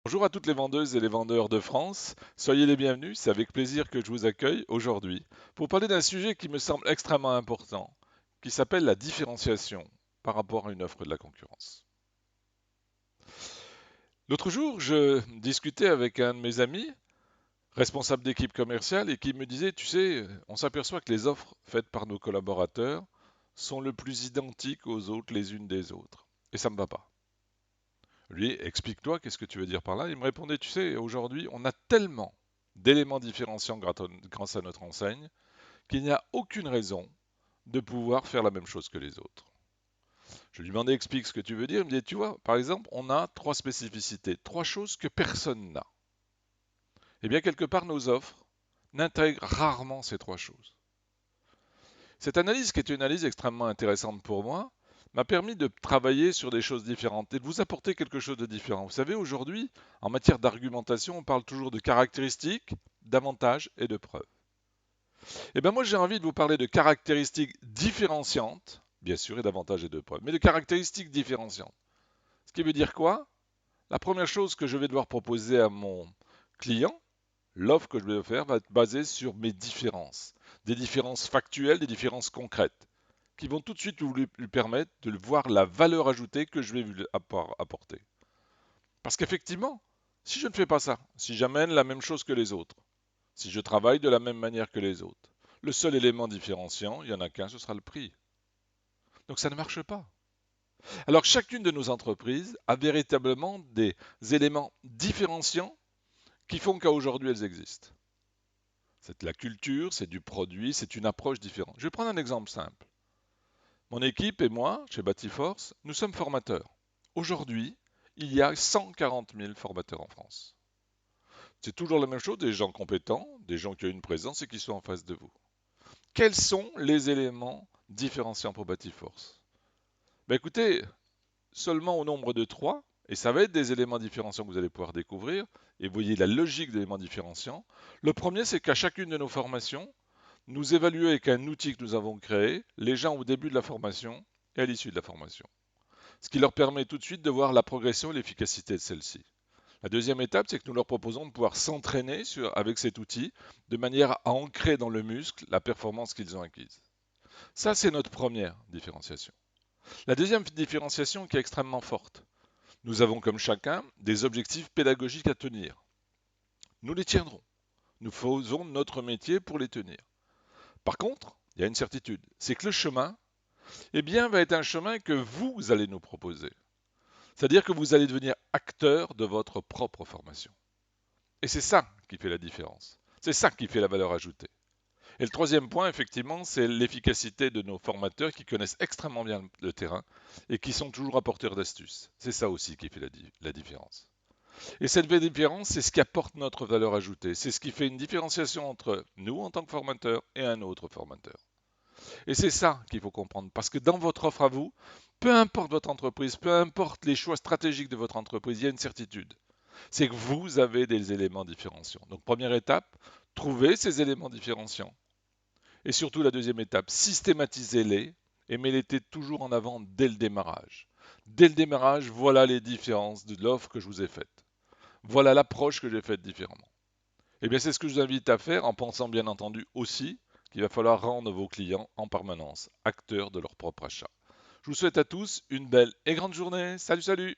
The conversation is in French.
Bonjour à toutes les vendeuses et les vendeurs de France. Soyez les bienvenus, c'est avec plaisir que je vous accueille aujourd'hui pour parler d'un sujet qui me semble extrêmement important, qui s'appelle la différenciation par rapport à une offre de la concurrence. L'autre jour, je discutais avec un de mes amis, responsable d'équipe commerciale, et qui me disait, tu sais, on s'aperçoit que les offres faites par nos collaborateurs sont le plus identiques aux autres les unes des autres. Et ça ne me va pas. Lui, explique-toi, qu'est-ce que tu veux dire par là? Il me répondait, tu sais, aujourd'hui, on a tellement d'éléments différenciants grâce à notre enseigne qu'il n'y a aucune raison de pouvoir faire la même chose que les autres. Je lui demandais, explique ce que tu veux dire. Il me dit, tu vois, par exemple, on a trois spécificités, trois choses que personne n'a. Eh bien, quelque part, nos offres n'intègrent rarement ces trois choses. Cette analyse, qui est une analyse extrêmement intéressante pour moi, m'a permis de travailler sur des choses différentes et de vous apporter quelque chose de différent. Vous savez, aujourd'hui, en matière d'argumentation, on parle toujours de caractéristiques, d'avantages et de preuves. Et bien moi, j'ai envie de vous parler de caractéristiques différenciantes, bien sûr, et d'avantages et de preuves, mais de caractéristiques différenciantes. Ce qui veut dire quoi? La première chose que je vais devoir proposer à mon client, l'offre que je vais faire va être basée sur mes différences. Des différences factuelles, des différences concrètes, qui vont tout de suite lui permettre de voir la valeur ajoutée que je vais lui apporter. Parce qu'effectivement, si je ne fais pas ça, si j'amène la même chose que les autres, si je travaille de la même manière que les autres, le seul élément différenciant, il n'y en a qu'un, ce sera le prix. Donc ça ne marche pas. Alors chacune de nos entreprises a véritablement des éléments différenciants qui font qu'à aujourd'hui elles existent. C'est de la culture, c'est du produit, c'est une approche différente. Je vais prendre un exemple simple. Mon équipe et moi, chez Batiforce, nous sommes formateurs. Aujourd'hui, il y a 140 000 formateurs en France. C'est toujours la même chose, des gens compétents, des gens qui ont une présence et qui sont en face de vous. Quels sont les éléments différenciants pour Batiforce? Ben écoutez, seulement au nombre de 3, et ça va être des éléments différenciants que vous allez pouvoir découvrir, et vous voyez la logique des éléments différenciants. Le premier, c'est qu'à chacune de nos formations, nous évaluons avec un outil que nous avons créé les gens au début de la formation et à l'issue de la formation. Ce qui leur permet tout de suite de voir la progression et l'efficacité de celle-ci. La deuxième étape, c'est que nous leur proposons de pouvoir s'entraîner avec cet outil de manière à ancrer dans le muscle la performance qu'ils ont acquise. Ça, c'est notre première différenciation. La deuxième différenciation qui est extrêmement forte. Nous avons comme chacun des objectifs pédagogiques à tenir. Nous les tiendrons. Nous faisons notre métier pour les tenir. Par contre, il y a une certitude, c'est que le chemin, eh bien, va être un chemin que vous allez nous proposer. C'est-à-dire que vous allez devenir acteur de votre propre formation. Et c'est ça qui fait la différence. C'est ça qui fait la valeur ajoutée. Et le troisième point, effectivement, c'est l'efficacité de nos formateurs qui connaissent extrêmement bien le terrain et qui sont toujours apporteurs d'astuces. C'est ça aussi qui fait la différence. Et cette vraie différence, c'est ce qui apporte notre valeur ajoutée. C'est ce qui fait une différenciation entre nous en tant que formateurs et un autre formateur. Et c'est ça qu'il faut comprendre. Parce que dans votre offre à vous, peu importe votre entreprise, peu importe les choix stratégiques de votre entreprise, il y a une certitude. C'est que vous avez des éléments différenciants. Donc première étape, trouvez ces éléments différenciants. Et surtout la deuxième étape, systématisez-les et mettez-les toujours en avant dès le démarrage. Dès le démarrage, voilà les différences de l'offre que je vous ai faite. Voilà l'approche que j'ai faite différemment. Eh bien, c'est ce que je vous invite à faire en pensant bien entendu aussi qu'il va falloir rendre vos clients en permanence acteurs de leur propre achat. Je vous souhaite à tous une belle et grande journée. Salut, salut!